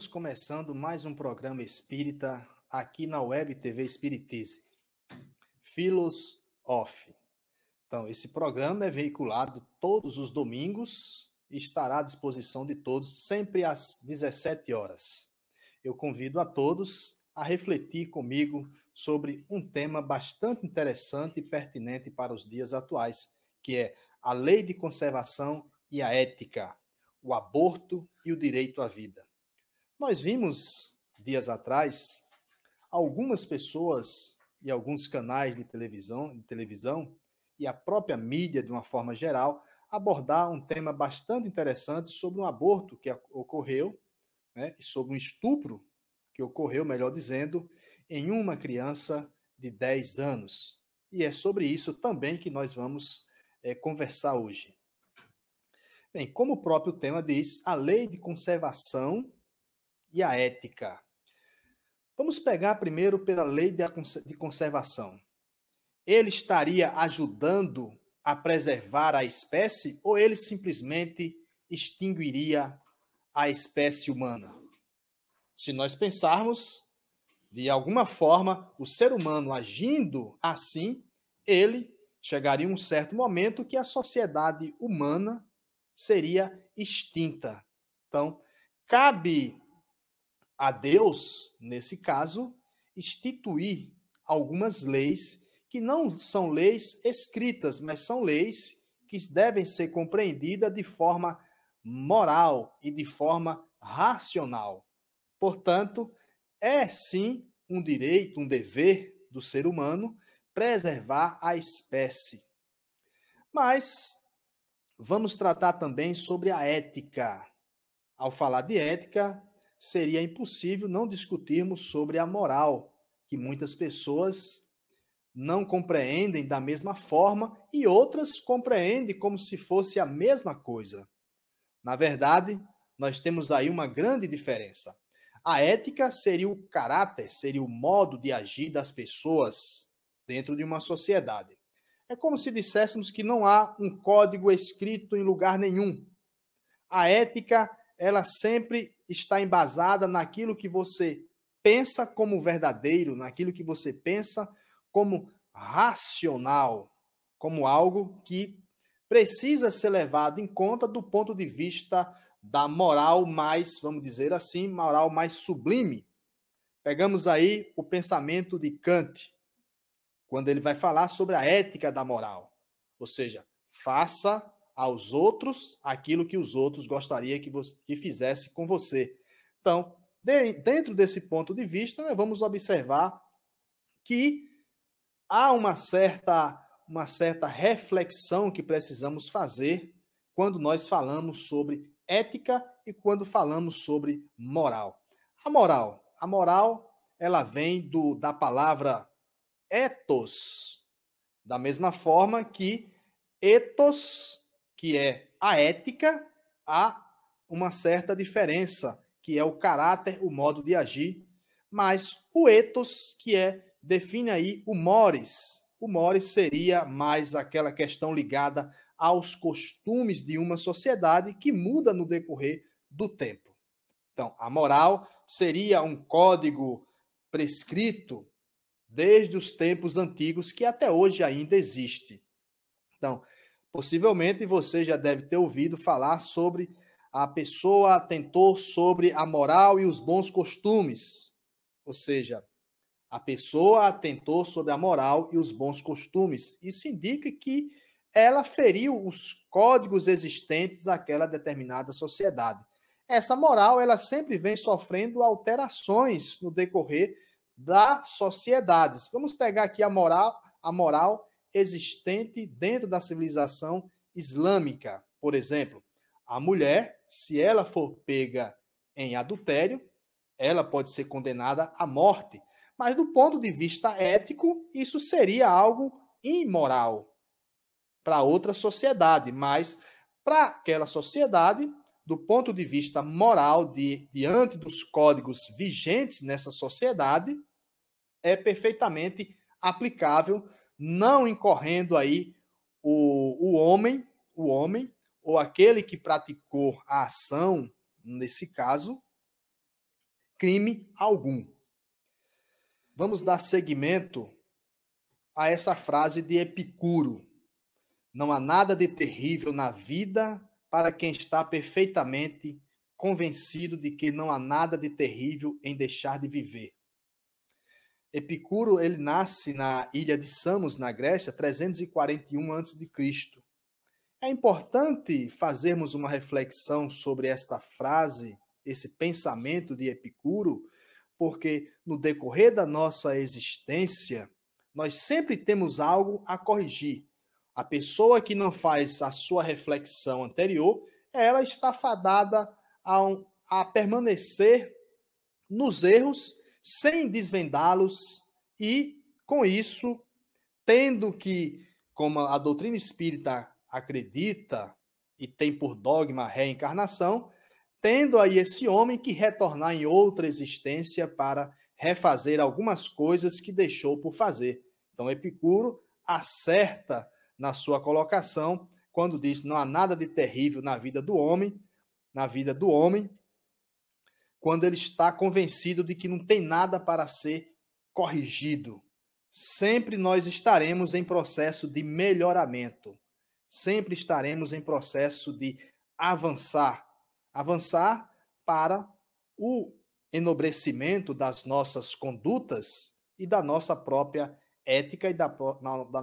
Estamos começando mais um programa espírita aqui na Web TV Espiritize, Philos Off. Então, esse programa é veiculado todos os domingos e estará à disposição de todos sempre às 17 horas. Eu convido a todos a refletir comigo sobre um tema bastante interessante e pertinente para os dias atuais, que é a lei de conservação e a ética, o aborto e o direito à vida. Nós vimos, dias atrás, algumas pessoas e alguns canais de televisão e a própria mídia, de uma forma geral, abordar um tema bastante interessante sobre um aborto que ocorreu, né, e sobre um estupro que ocorreu, melhor dizendo, em uma criança de 10 anos. E é sobre isso também que nós vamos conversar hoje. Bem, como o próprio tema diz, a lei de conservação e a ética. Vamos pegar primeiro pela lei de conservação. Ele estaria ajudando a preservar a espécie ou ele simplesmente extinguiria a espécie humana? Se nós pensarmos, de alguma forma, o ser humano agindo assim, ele chegaria um certo momento que a sociedade humana seria extinta. Então, cabe a Deus, nesse caso, instituir algumas leis que não são leis escritas, mas são leis que devem ser compreendidas de forma moral e de forma racional. Portanto, é sim um direito, um dever do ser humano preservar a espécie. Mas vamos tratar também sobre a ética. Ao falar de ética, seria impossível não discutirmos sobre a moral, que muitas pessoas não compreendem da mesma forma e outras compreendem como se fosse a mesma coisa. Na verdade, nós temos aí uma grande diferença. A ética seria o caráter, seria o modo de agir das pessoas dentro de uma sociedade. É como se disséssemos que não há um código escrito em lugar nenhum. A ética, ela sempre está embasada naquilo que você pensa como verdadeiro, naquilo que você pensa como racional, como algo que precisa ser levado em conta do ponto de vista da moral mais, vamos dizer assim, moral mais sublime. Pegamos aí o pensamento de Kant, quando ele vai falar sobre a ética da moral. Ou seja, faça aos outros aquilo que os outros gostariam que fizesse com você. Então, dentro desse ponto de vista, nós vamos observar que há uma certa reflexão que precisamos fazer quando nós falamos sobre ética e quando falamos sobre moral. A moral, ela vem da palavra ethos, da mesma forma que ethos, que é a ética, há uma certa diferença, que é o caráter, o modo de agir, mas o ethos, que define aí o mores. O mores seria mais aquela questão ligada aos costumes de uma sociedade que muda no decorrer do tempo. Então, a moral seria um código prescrito desde os tempos antigos que até hoje ainda existe. Então, possivelmente você já deve ter ouvido falar sobre a pessoa atentou sobre a moral e os bons costumes. Ou seja, a pessoa atentou sobre a moral e os bons costumes. Isso indica que ela feriu os códigos existentes daquela determinada sociedade. Essa moral, ela sempre vem sofrendo alterações no decorrer das sociedades. Vamos pegar aqui a moral existente dentro da civilização islâmica. Por exemplo, a mulher, se ela for pega em adultério, ela pode ser condenada à morte. Mas do ponto de vista ético, isso seria algo imoral para outra sociedade. Mas para aquela sociedade, do ponto de vista moral, diante dos códigos vigentes nessa sociedade, é perfeitamente aplicável, não incorrendo aí o homem, ou aquele que praticou a ação, nesse caso, crime algum. Vamos dar seguimento a essa frase de Epicuro. Não há nada de terrível na vida para quem está perfeitamente convencido de que não há nada de terrível em deixar de viver. Epicuro, ele nasce na ilha de Samos, na Grécia, 341 a.C. É importante fazermos uma reflexão sobre esta frase, esse pensamento de Epicuro, porque no decorrer da nossa existência, nós sempre temos algo a corrigir. A pessoa que não faz a sua reflexão anterior, ela está fadada a permanecer nos erros, sem desvendá-los e, com isso, tendo que, como a doutrina espírita acredita e tem por dogma a reencarnação, tendo aí esse homem que retornar em outra existência para refazer algumas coisas que deixou por fazer. Então, Epicuro acerta na sua colocação quando diz: não há nada de terrível na vida do homem, quando ele está convencido de que não tem nada para ser corrigido. Sempre nós estaremos em processo de melhoramento. Sempre estaremos em processo de avançar. Avançar para o enobrecimento das nossas condutas e da nossa própria ética e da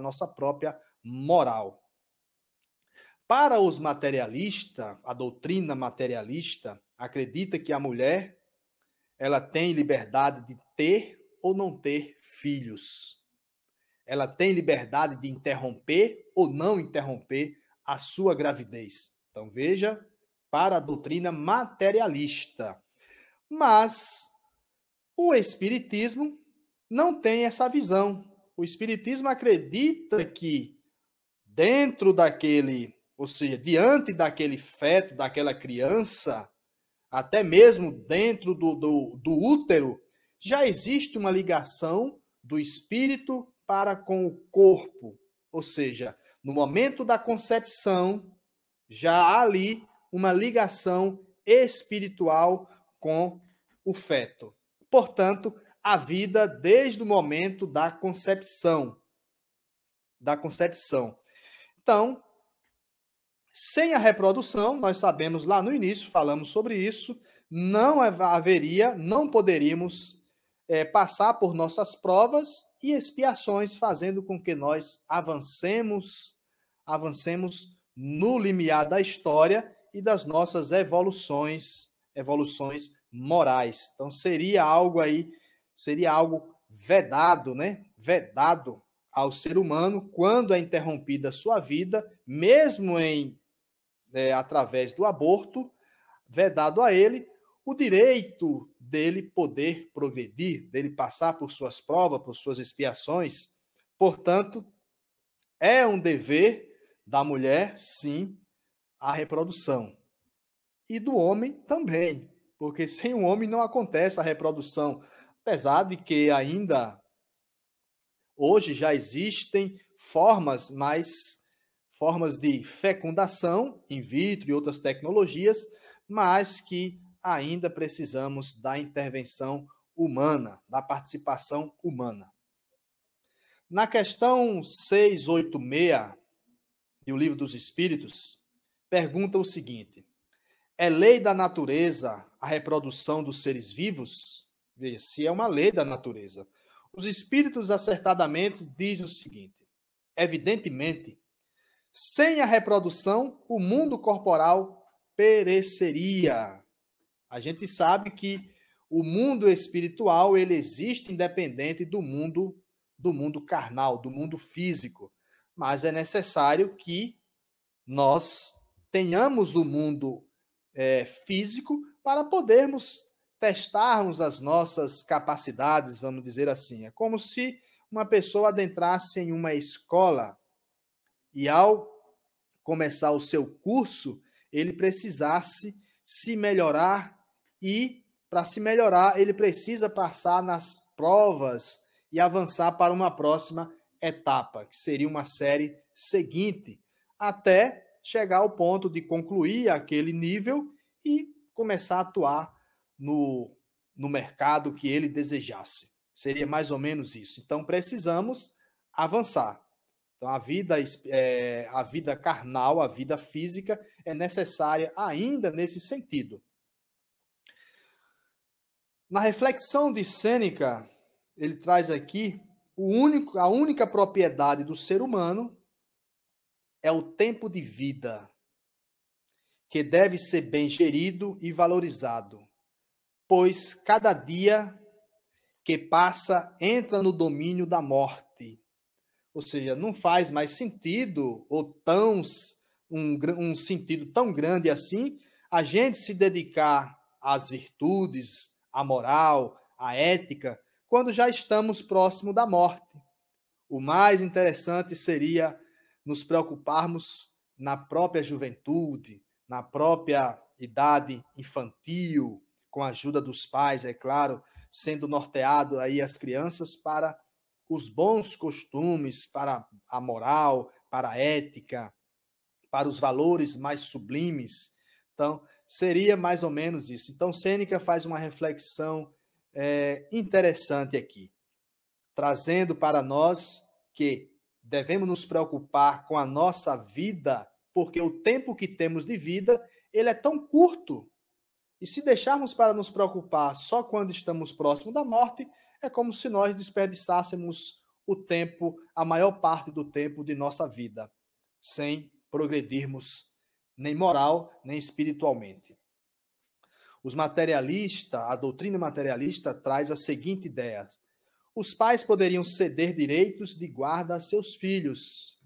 nossa própria moral. Para os materialistas, a doutrina materialista acredita que a mulher ela tem liberdade de ter ou não ter filhos. Ela tem liberdade de interromper ou não interromper a sua gravidez. Então, veja, para a doutrina materialista. Mas o Espiritismo não tem essa visão. O Espiritismo acredita que dentro daquele, ou seja, diante daquele feto, daquela criança, até mesmo dentro do útero, já existe uma ligação do espírito para com o corpo. Ou seja, no momento da concepção, já há ali uma ligação espiritual com o feto. Portanto, a vida desde o momento da concepção. Então, sem a reprodução, nós sabemos lá no início, falamos sobre isso, não poderíamos passar por nossas provas e expiações, fazendo com que nós avancemos no limiar da história e das nossas evoluções morais. Então seria algo vedado, né? Vedado ao ser humano quando é interrompida a sua vida, mesmo através do aborto, vedado a ele o direito dele poder progredir, dele passar por suas provas, por suas expiações. Portanto, é um dever da mulher, sim, a reprodução. E do homem também, porque sem o homem não acontece a reprodução. Apesar de que ainda hoje já existem formas de fecundação in vitro e outras tecnologias, mas que ainda precisamos da intervenção humana, da participação humana. Na questão 686 do Livro dos Espíritos, pergunta o seguinte: é lei da natureza a reprodução dos seres vivos? Veja, se é uma lei da natureza. Os espíritos acertadamente dizem o seguinte: evidentemente, sem a reprodução, o mundo corporal pereceria. A gente sabe que o mundo espiritual ele existe independente do mundo carnal, do mundo físico. Mas é necessário que nós tenhamos o mundo físico para podermos testarmos as nossas capacidades, vamos dizer assim. É como se uma pessoa adentrasse em uma escola e, ao começar o seu curso, ele precisasse se melhorar e, para se melhorar, ele precisa passar nas provas e avançar para uma próxima etapa, que seria uma série seguinte, até chegar ao ponto de concluir aquele nível e começar a atuar no no mercado que ele desejasse. Seria mais ou menos isso. Então, precisamos avançar. Então, a vida carnal, a vida física, é necessária ainda nesse sentido. Na reflexão de Sêneca, ele traz aqui a única propriedade do ser humano é o tempo de vida, que deve ser bem gerido e valorizado, pois cada dia que passa entra no domínio da morte. Ou seja, não faz mais sentido, ou um sentido tão grande assim, a gente se dedicar às virtudes, à moral, à ética, quando já estamos próximo da morte. O mais interessante seria nos preocuparmos na própria juventude, na própria idade infantil, com a ajuda dos pais, é claro, sendo norteado aí as crianças para os bons costumes, para a moral, para a ética, para os valores mais sublimes. Então, seria mais ou menos isso. Então, Sêneca faz uma reflexão interessante aqui, trazendo para nós que devemos nos preocupar com a nossa vida, porque o tempo que temos de vida, ele é tão curto. E se deixarmos para nos preocupar só quando estamos próximos da morte, é como se nós desperdiçássemos o tempo, a maior parte do tempo de nossa vida, sem progredirmos nem moral, nem espiritualmente. Os materialistas, a doutrina materialista traz a seguinte ideia: os pais poderiam ceder direitos de guarda a seus filhos,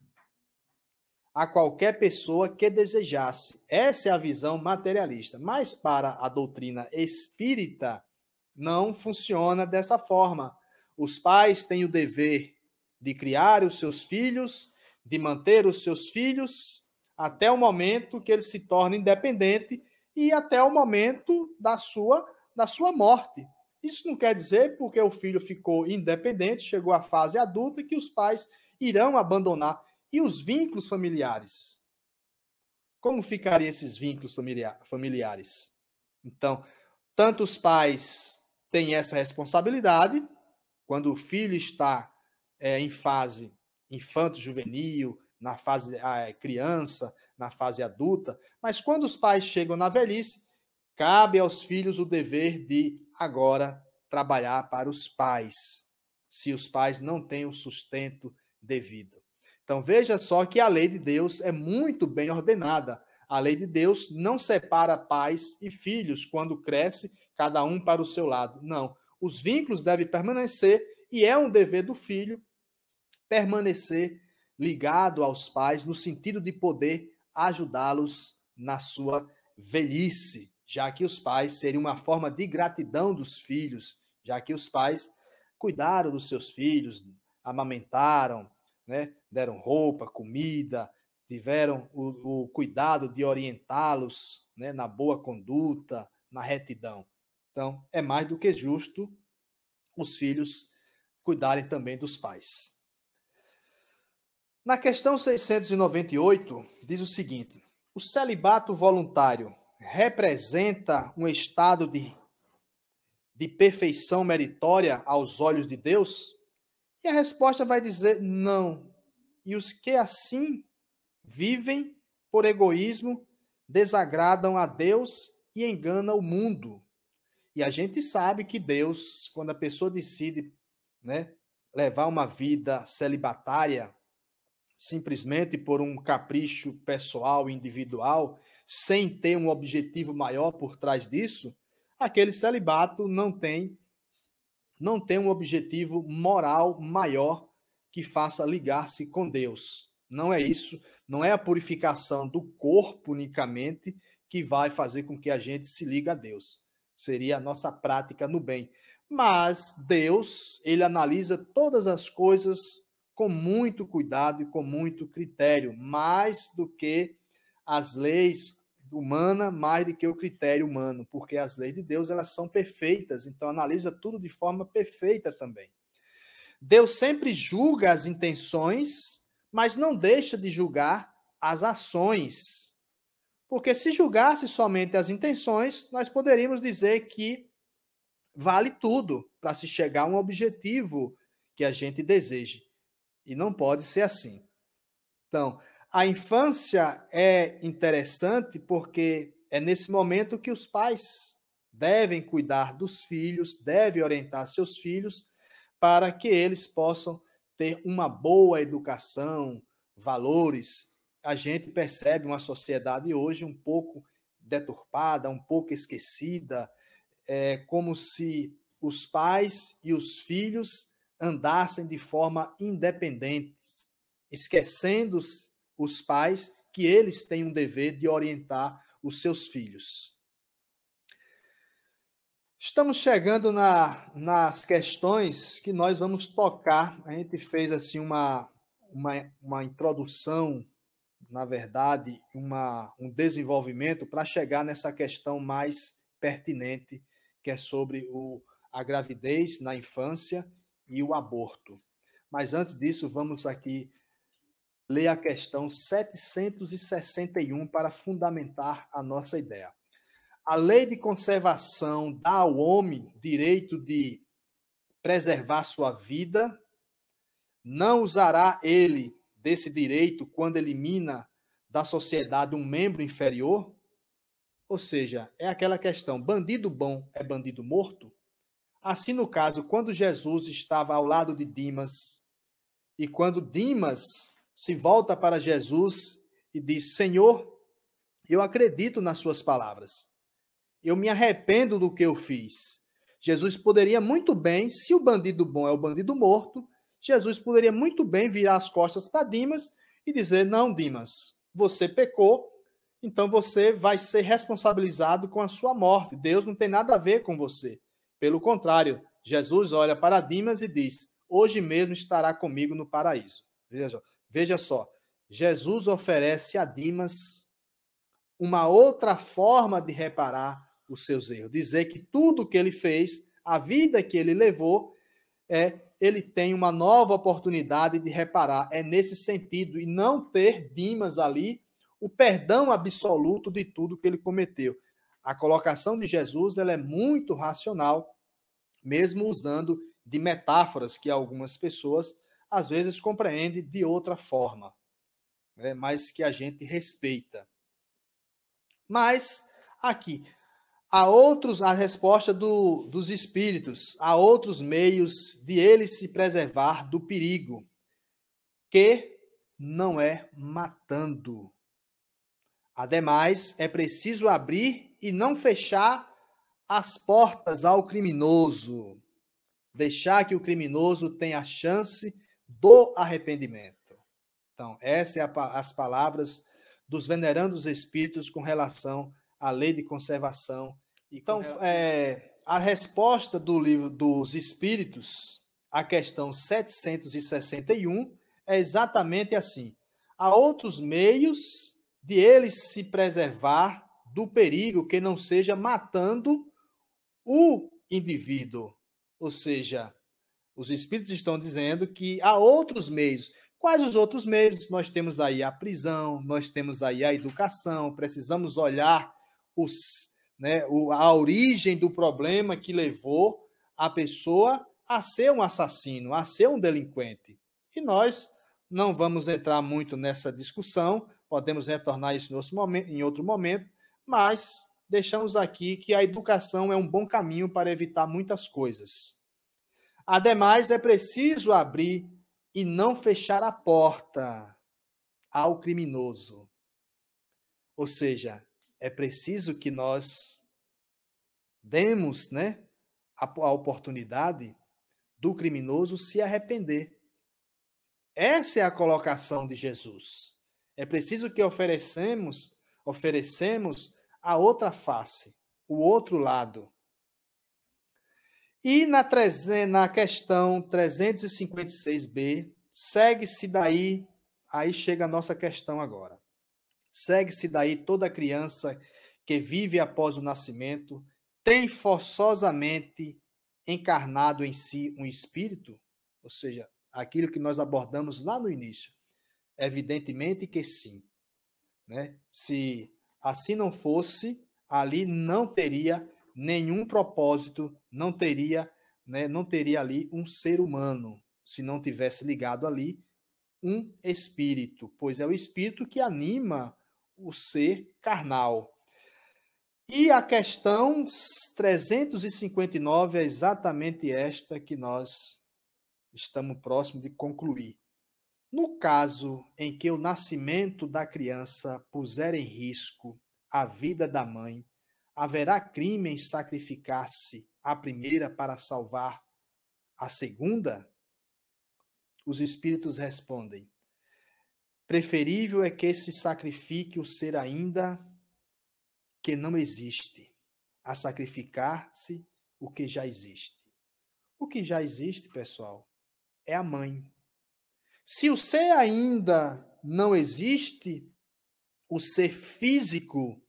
a qualquer pessoa que desejasse. Essa é a visão materialista. Mas para a doutrina espírita, não funciona dessa forma. Os pais têm o dever de criar os seus filhos, de manter os seus filhos, até o momento que ele se torna independente e até o momento da sua morte. Isso não quer dizer, porque o filho ficou independente, chegou à fase adulta, que os pais irão abandonar. E os vínculos familiares? Como ficariam esses vínculos familiares? Então, tanto os pais têm essa responsabilidade, quando o filho está em fase infanto-juvenil, na fase criança, na fase adulta, mas quando os pais chegam na velhice, cabe aos filhos o dever de agora trabalhar para os pais, se os pais não têm o sustento devido. Então veja só que a lei de Deus é muito bem ordenada. A lei de Deus não separa pais e filhos quando cresce, cada um para o seu lado. Não. Os vínculos devem permanecer e é um dever do filho permanecer ligado aos pais no sentido de poder ajudá-los na sua velhice, já que os pais seriam uma forma de gratidão dos filhos, já que os pais cuidaram dos seus filhos, amamentaram, né, deram roupa, comida, tiveram o cuidado de orientá-los, né, na boa conduta, na retidão. Então, é mais do que justo os filhos cuidarem também dos pais. Na questão 698, diz o seguinte: o celibato voluntário representa um estado de perfeição meritória aos olhos de Deus? E a resposta vai dizer não. E os que assim vivem por egoísmo desagradam a Deus e enganam o mundo. E a gente sabe que Deus, quando a pessoa decide, né, levar uma vida celibatária, simplesmente por um capricho pessoal, individual, sem ter um objetivo maior por trás disso, aquele celibato não tem um objetivo moral maior que faça ligar-se com Deus. Não é isso, não é a purificação do corpo unicamente que vai fazer com que a gente se ligue a Deus. Seria a nossa prática no bem. Mas Deus, ele analisa todas as coisas com muito cuidado e com muito critério, mais do que as leis humanas, mais do que o critério humano, porque as leis de Deus, elas são perfeitas, então analisa tudo de forma perfeita também. Deus sempre julga as intenções, mas não deixa de julgar as ações. Porque se julgasse somente as intenções, nós poderíamos dizer que vale tudo para se chegar a um objetivo que a gente deseje. E não pode ser assim. Então, a infância é interessante porque é nesse momento que os pais devem cuidar dos filhos, devem orientar seus filhos para que eles possam ter uma boa educação, valores. A gente percebe uma sociedade hoje um pouco deturpada, um pouco esquecida, como se os pais e os filhos andassem de forma independente, esquecendo os pais que eles têm um dever de orientar os seus filhos. Estamos chegando nas questões que nós vamos tocar. A gente fez assim uma introdução, na verdade, um desenvolvimento para chegar nessa questão mais pertinente, que é sobre a gravidez na infância e o aborto. Mas antes disso, vamos aqui ler a questão 761 para fundamentar a nossa ideia. A lei de conservação dá ao homem direito de preservar sua vida. Não usará ele desse direito quando elimina da sociedade um membro inferior? Ou seja, é aquela questão, bandido bom é bandido morto? Assim, no caso, quando Jesus estava ao lado de Dimas, e quando Dimas se volta para Jesus e diz, Senhor, eu acredito nas suas palavras. Eu me arrependo do que eu fiz. Jesus poderia muito bem, se o bandido bom é o bandido morto, Jesus poderia muito bem virar as costas para Dimas e dizer, não, Dimas, você pecou, então você vai ser responsabilizado com a sua morte. Deus não tem nada a ver com você. Pelo contrário, Jesus olha para Dimas e diz, hoje mesmo estará comigo no paraíso. Veja só, Jesus oferece a Dimas uma outra forma de reparar os seus erros. Dizer que tudo que ele fez, a vida que ele levou, ele tem uma nova oportunidade de reparar. É nesse sentido, e não ter Dimas ali o perdão absoluto de tudo que ele cometeu. A colocação de Jesus ela é muito racional, mesmo usando de metáforas que algumas pessoas às vezes compreendem de outra forma, mas que a gente respeita. Mas aqui a resposta dos espíritos, há outros meios de ele se preservar do perigo, que não é matando. Ademais, é preciso abrir e não fechar as portas ao criminoso, deixar que o criminoso tenha a chance do arrependimento. Então, essas são as palavras dos venerandos espíritos com relação à lei de conservação. Então, a resposta do livro dos Espíritos, a questão 761, é exatamente assim. Há outros meios de ele se preservar do perigo que não seja matando o indivíduo. Ou seja, os Espíritos estão dizendo que há outros meios. Quais os outros meios? Nós temos aí a prisão, nós temos aí a educação, precisamos olhar a origem do problema que levou a pessoa a ser um assassino, a ser um delinquente. E nós não vamos entrar muito nessa discussão, podemos retornar isso em outro momento, mas deixamos aqui que a educação é um bom caminho para evitar muitas coisas. Ademais, é preciso abrir e não fechar a porta ao criminoso. Ou seja, é preciso que nós demos, a oportunidade do criminoso se arrepender. Essa é a colocação de Jesus. É preciso que oferecemos a outra face, o outro lado. E na questão 356b, segue-se daí, aí chega a nossa questão agora. Segue-se daí toda criança que vive após o nascimento tem forçosamente encarnado em si um espírito? Ou seja, aquilo que nós abordamos lá no início. Evidentemente que sim. Se assim não fosse, ali não teria nenhum propósito, não teria, né, não teria ali um ser humano, se não tivesse ligado ali um espírito, pois é o espírito que anima o ser carnal. E a questão 359 é exatamente esta que nós estamos próximos de concluir. No caso em que o nascimento da criança puser em risco a vida da mãe, haverá crime em sacrificar-se a primeira para salvar a segunda? Os espíritos respondem: preferível é que se sacrifique o ser ainda que não existe, a sacrificar-se o que já existe. O que já existe, pessoal, é a mãe. Se o ser ainda não existe, o ser físico,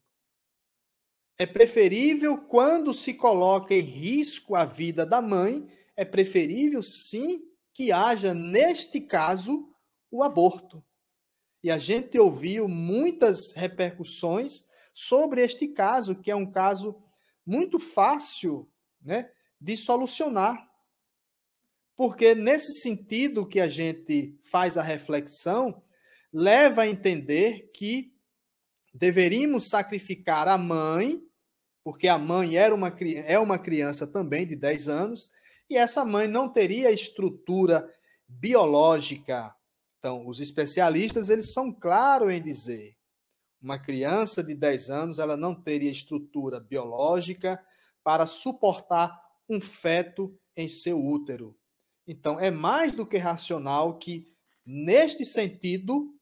é preferível, quando se coloca em risco a vida da mãe, é preferível sim que haja, neste caso, o aborto. E a gente ouviu muitas repercussões sobre este caso, que é um caso muito fácil, né, de solucionar. Porque nesse sentido que a gente faz a reflexão, leva a entender que deveríamos sacrificar a mãe, porque a mãe é uma criança também de 10 anos, e essa mãe não teria estrutura biológica. Então, os especialistas, eles são claros em dizer, uma criança de 10 anos, ela não teria estrutura biológica para suportar um feto em seu útero. Então, é mais do que racional que, neste sentido,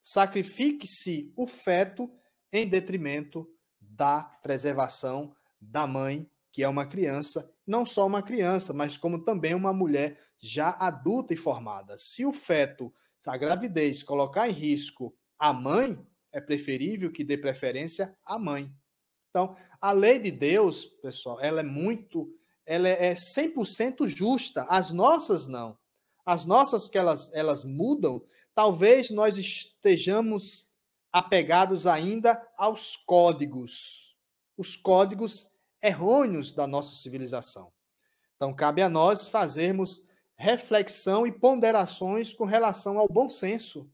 sacrifique-se o feto em detrimento da preservação da mãe, que é uma criança, não só uma criança, mas como também uma mulher já adulta e formada. Se o feto, se a gravidez colocar em risco a mãe, é preferível que dê preferência à mãe. Então, a lei de Deus, pessoal, ela é 100% justa. As nossas não. As nossas que elas mudam, talvez nós estejamos apegados ainda aos códigos, os códigos errôneos da nossa civilização. Então, cabe a nós fazermos reflexão e ponderações com relação ao bom senso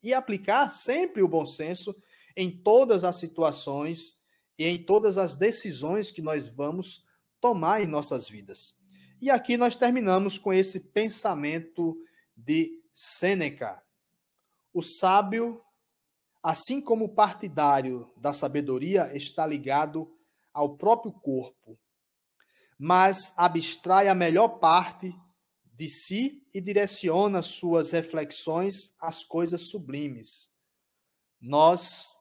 e aplicar sempre o bom senso em todas as situações e em todas as decisões que nós vamos tomar em nossas vidas. E aqui nós terminamos com esse pensamento de Sêneca. O sábio, assim como o partidário da sabedoria, está ligado ao próprio corpo, mas abstrai a melhor parte de si e direciona suas reflexões às coisas sublimes. Nós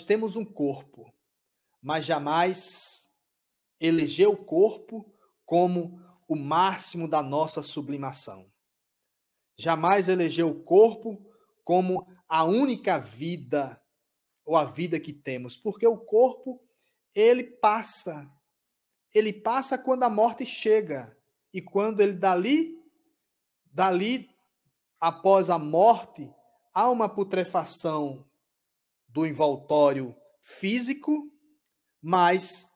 temos um corpo, mas jamais eleger o corpo como o máximo da nossa sublimação. Jamais eleger o corpo como a única vida ou a vida que temos, porque o corpo, ele passa quando a morte chega, e quando ele dali após a morte, há uma putrefação do envoltório físico, mas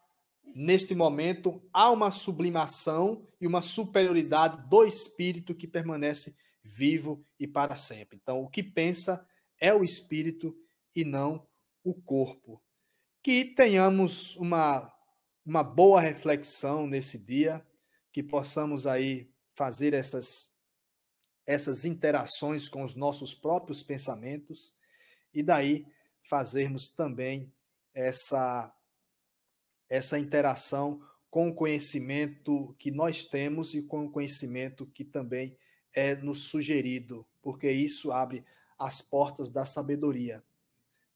neste momento há uma sublimação e uma superioridade do espírito que permanece vivo e para sempre. Então, o que pensa é o espírito e não o corpo. Que tenhamos uma boa reflexão nesse dia, que possamos aí fazer essas interações com os nossos próprios pensamentos e daí fazermos também essa interação com o conhecimento que nós temos e com o conhecimento que também é nos sugerido, porque isso abre as portas da sabedoria.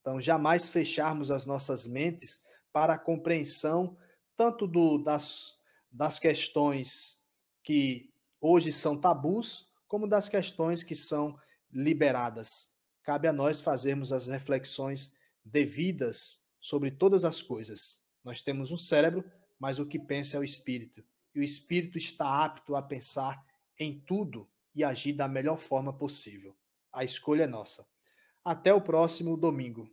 Então, jamais fecharmos as nossas mentes para a compreensão tanto das questões que hoje são tabus, como das questões que são liberadas. Cabe a nós fazermos as reflexões devidas sobre todas as coisas. Nós temos um cérebro, mas o que pensa é o espírito. E o espírito está apto a pensar em tudo e agir da melhor forma possível. A escolha é nossa. Até o próximo domingo.